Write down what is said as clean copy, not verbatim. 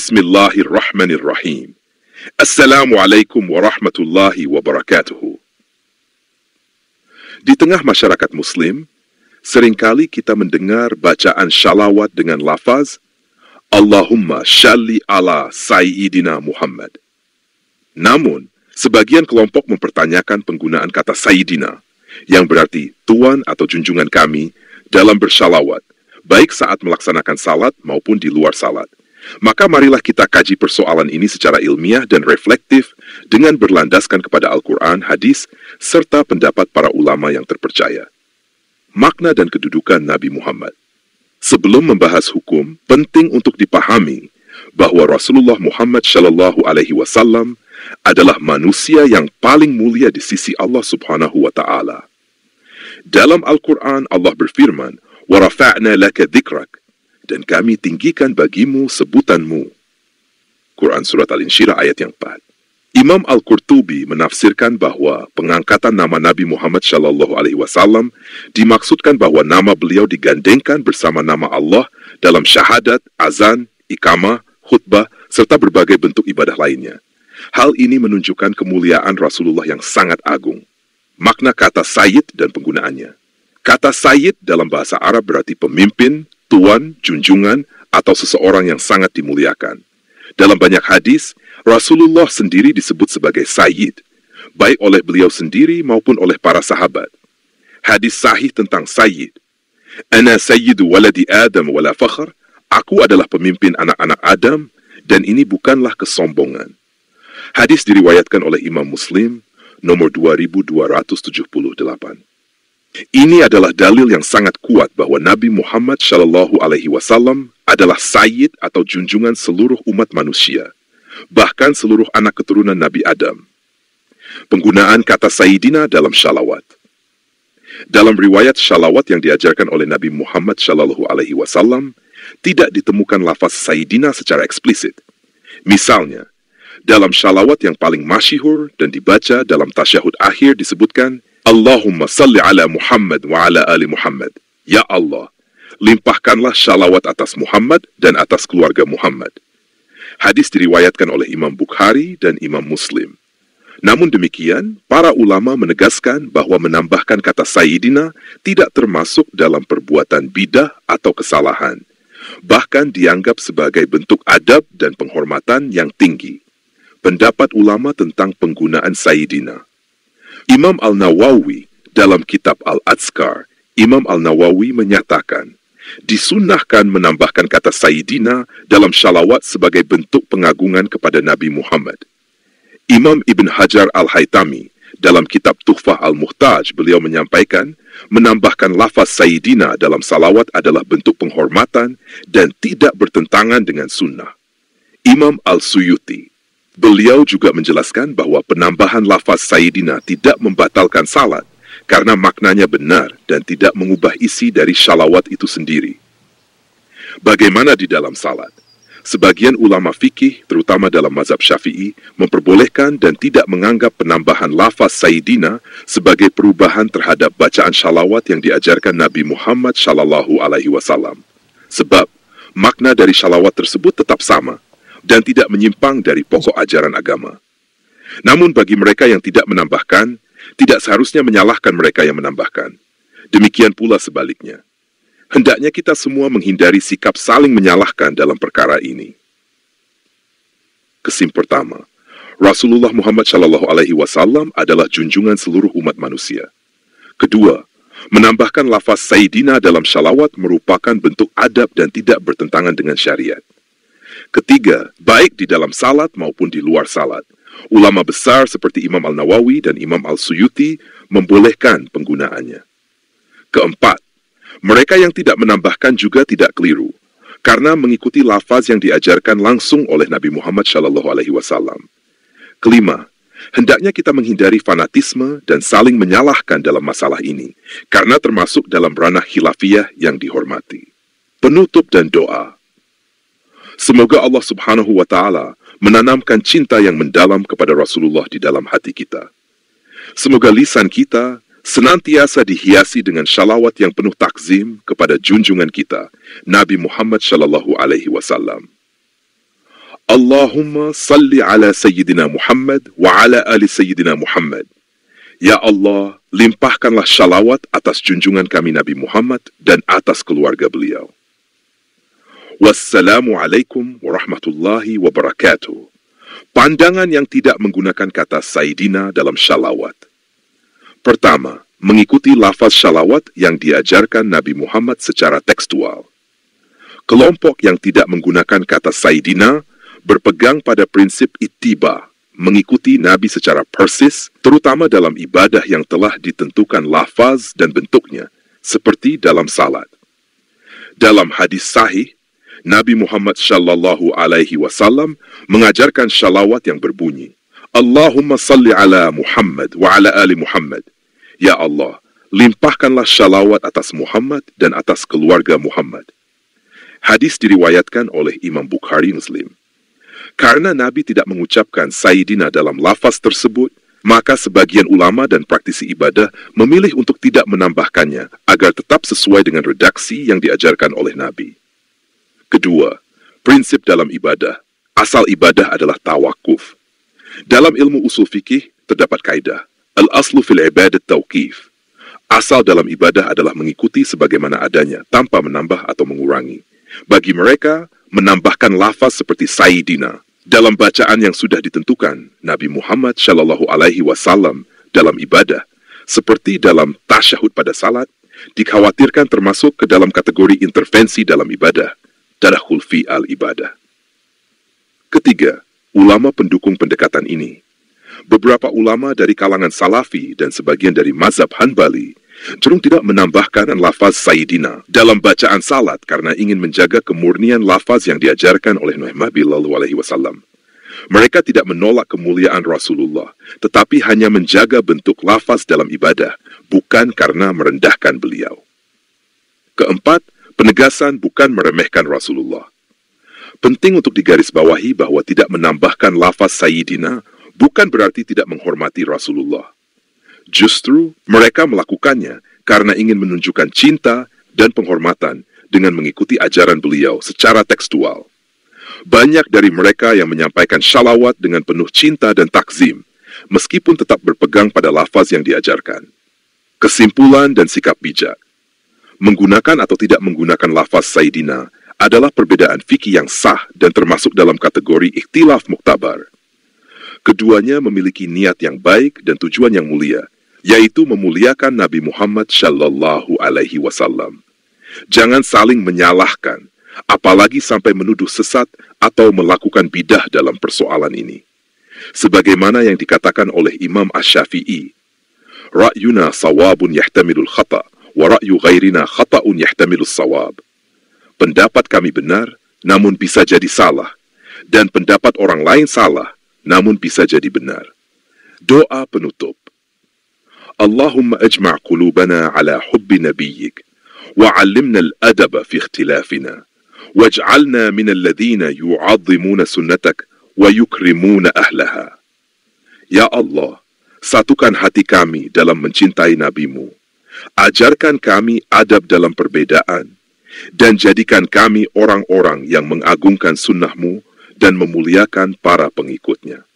Bismillahirrahmanirrahim. Assalamualaikum warahmatullahi wabarakatuh. Di tengah masyarakat Muslim, seringkali kita mendengar bacaan shalawat dengan lafaz Allahumma shalli ala Sayyidina Muhammad. Namun, sebagian kelompok mempertanyakan penggunaan kata Sayyidina, yang berarti Tuan atau junjungan kami, dalam bershalawat, baik saat melaksanakan salat maupun di luar salat. Maka marilah kita kaji persoalan ini secara ilmiah dan reflektif dengan berlandaskan kepada Al-Quran, hadis, serta pendapat para ulama yang terpercaya. Makna dan kedudukan Nabi Muhammad. Sebelum membahas hukum, penting untuk dipahami bahwa Rasulullah Muhammad SAW adalah manusia yang paling mulia di sisi Allah Subhanahu wa Ta'ala. Dalam Al-Quran, Allah berfirman, وَرَفَعْنَا لَكَ ذِكْرَكَ, dan kami tinggikan bagimu sebutanmu. Quran Surat Al-Insyirah ayat yang 4. Imam Al-Qurtubi menafsirkan bahwa pengangkatan nama Nabi Muhammad SAW dimaksudkan bahwa nama beliau digandengkan bersama nama Allah dalam syahadat, azan, iqamah, khutbah, serta berbagai bentuk ibadah lainnya. Hal ini menunjukkan kemuliaan Rasulullah yang sangat agung. Makna kata Sayyid dan penggunaannya. Kata Sayyid dalam bahasa Arab berarti pemimpin, tuan, junjungan, atau seseorang yang sangat dimuliakan. Dalam banyak hadis, Rasulullah sendiri disebut sebagai Sayyid, baik oleh beliau sendiri maupun oleh para sahabat. Hadis sahih tentang Sayyid. Ana sayyidu waladi Adam wala fakhr, aku adalah pemimpin anak-anak Adam, dan ini bukanlah kesombongan. Hadis diriwayatkan oleh Imam Muslim, nomor 2278. Ini adalah dalil yang sangat kuat bahwa Nabi Muhammad SAW adalah Sayyid atau junjungan seluruh umat manusia, bahkan seluruh anak keturunan Nabi Adam. Penggunaan kata Sayyidina dalam shalawat. Dalam riwayat shalawat yang diajarkan oleh Nabi Muhammad SAW, tidak ditemukan lafaz Sayyidina secara eksplisit. Misalnya, dalam shalawat yang paling masyhur dan dibaca dalam tasyahud akhir disebutkan, Allahumma salli ala Muhammad wa ala ali Muhammad. Ya Allah, limpahkanlah shalawat atas Muhammad dan atas keluarga Muhammad. Hadis diriwayatkan oleh Imam Bukhari dan Imam Muslim. Namun demikian, para ulama menegaskan bahwa menambahkan kata Sayyidina tidak termasuk dalam perbuatan bidah atau kesalahan. Bahkan dianggap sebagai bentuk adab dan penghormatan yang tinggi. Pendapat ulama tentang penggunaan Sayyidina. Imam Al-Nawawi dalam kitab Al-Adskar, Imam Al-Nawawi menyatakan, disunnahkan menambahkan kata Sayyidina dalam shalawat sebagai bentuk pengagungan kepada Nabi Muhammad. Imam Ibn Hajar Al-Haytami dalam kitab Tuhfah Al-Muhtaj, beliau menyampaikan, menambahkan lafaz Sayyidina dalam salawat adalah bentuk penghormatan dan tidak bertentangan dengan sunnah. Imam Al-Suyuti, beliau juga menjelaskan bahwa penambahan lafaz Sayyidina tidak membatalkan salat, karena maknanya benar dan tidak mengubah isi dari shalawat itu sendiri. Bagaimana di dalam salat? Sebagian ulama fikih, terutama dalam mazhab Syafi'i, memperbolehkan dan tidak menganggap penambahan lafaz Sayyidina sebagai perubahan terhadap bacaan shalawat yang diajarkan Nabi Muhammad SAW. Sebab, makna dari shalawat tersebut tetap sama, dan tidak menyimpang dari pokok ajaran agama. Namun bagi mereka yang tidak menambahkan, tidak seharusnya menyalahkan mereka yang menambahkan. Demikian pula sebaliknya. Hendaknya kita semua menghindari sikap saling menyalahkan dalam perkara ini. Kesim pertama, Rasulullah Muhammad SAW adalah junjungan seluruh umat manusia. Kedua, menambahkan lafaz Sayyidina dalam shalawat merupakan bentuk adab dan tidak bertentangan dengan syariat. Ketiga, baik di dalam salat maupun di luar salat, ulama besar seperti Imam Al-Nawawi dan Imam Al-Suyuti membolehkan penggunaannya. Keempat, mereka yang tidak menambahkan juga tidak keliru, karena mengikuti lafaz yang diajarkan langsung oleh Nabi Muhammad SAW. Kelima, hendaknya kita menghindari fanatisme dan saling menyalahkan dalam masalah ini, karena termasuk dalam ranah khilafiyah yang dihormati. Penutup dan doa. Semoga Allah Subhanahu wa Ta'ala menanamkan cinta yang mendalam kepada Rasulullah di dalam hati kita. Semoga lisan kita senantiasa dihiasi dengan shalawat yang penuh takzim kepada junjungan kita, Nabi Muhammad SAW. Allahumma salli ala Sayyidina Muhammad wa ala ali Sayyidina Muhammad. Ya Allah, limpahkanlah shalawat atas junjungan kami Nabi Muhammad dan atas keluarga beliau. Wassalamualaikum warahmatullahi wabarakatuh. Pandangan yang tidak menggunakan kata Sayyidina dalam shalawat. Pertama, mengikuti lafaz shalawat yang diajarkan Nabi Muhammad secara tekstual. Kelompok yang tidak menggunakan kata Sayyidina berpegang pada prinsip ittiba, mengikuti Nabi secara persis, terutama dalam ibadah yang telah ditentukan lafaz dan bentuknya, seperti dalam salat. Dalam hadis sahih, Nabi Muhammad Shallallahu Alaihi Wasallam mengajarkan shalawat yang berbunyi, Allahumma salli ala Muhammad wa ala ali Muhammad. Ya Allah, limpahkanlah shalawat atas Muhammad dan atas keluarga Muhammad. Hadis diriwayatkan oleh Imam Bukhari Muslim. Karena Nabi tidak mengucapkan Sayyidina dalam lafaz tersebut, maka sebagian ulama dan praktisi ibadah memilih untuk tidak menambahkannya agar tetap sesuai dengan redaksi yang diajarkan oleh Nabi. Kedua, prinsip dalam ibadah. Asal ibadah adalah tawakuf. Dalam ilmu usul fikih terdapat kaidah, al-aslu fil ibadat tauqif. Asal dalam ibadah adalah mengikuti sebagaimana adanya, tanpa menambah atau mengurangi. Bagi mereka, menambahkan lafaz seperti Sayyidina dalam bacaan yang sudah ditentukan Nabi Muhammad Shallallahu Alaihi Wasallam dalam ibadah, seperti dalam tasyahud pada salat, dikhawatirkan termasuk ke dalam kategori intervensi dalam ibadah, tadakhul fi al-ibadah. Ketiga, ulama pendukung pendekatan ini. Beberapa ulama dari kalangan Salafi dan sebagian dari mazhab Hanbali cenderung tidak menambahkan lafaz Sayyidina dalam bacaan salat karena ingin menjaga kemurnian lafaz yang diajarkan oleh Nabi Sallallahu Alaihi Wasallam. Mereka tidak menolak kemuliaan Rasulullah, tetapi hanya menjaga bentuk lafaz dalam ibadah, bukan karena merendahkan beliau. Keempat, penegasan bukan meremehkan Rasulullah. Penting untuk digarisbawahi bahwa tidak menambahkan lafaz Sayyidina bukan berarti tidak menghormati Rasulullah. Justru, mereka melakukannya karena ingin menunjukkan cinta dan penghormatan dengan mengikuti ajaran beliau secara tekstual. Banyak dari mereka yang menyampaikan shalawat dengan penuh cinta dan takzim, meskipun tetap berpegang pada lafaz yang diajarkan. Kesimpulan dan sikap bijak. Menggunakan atau tidak menggunakan lafaz Sayyidina adalah perbedaan fikih yang sah dan termasuk dalam kategori ikhtilaf muktabar. Keduanya memiliki niat yang baik dan tujuan yang mulia, yaitu memuliakan Nabi Muhammad Shallallahu Alaihi Wasallam. Jangan saling menyalahkan, apalagi sampai menuduh sesat atau melakukan bidah dalam persoalan ini. Sebagaimana yang dikatakan oleh Imam Asy-Syafi'i, Ra'yuna sawabun yahtamilul khata' wa ra'yu ghairina khata'un yahtamilus sawab. Pendapat kami benar, namun bisa jadi salah, dan pendapat orang lain salah, namun bisa jadi benar. Doa penutup. Allahumma ajma' qulubana ala hubbi nabiyyik, wa 'allimna al-adaba fi ikhtilafina, waj'alna min alladhina yu'azzimuna sunnatak wa yukrimuna ahlaha. Ya Allah, satukan hati kami dalam mencintai nabimu. Ajarkan kami adab dalam perbedaan, dan jadikan kami orang-orang yang mengagungkan sunnahmu dan memuliakan para pengikutnya.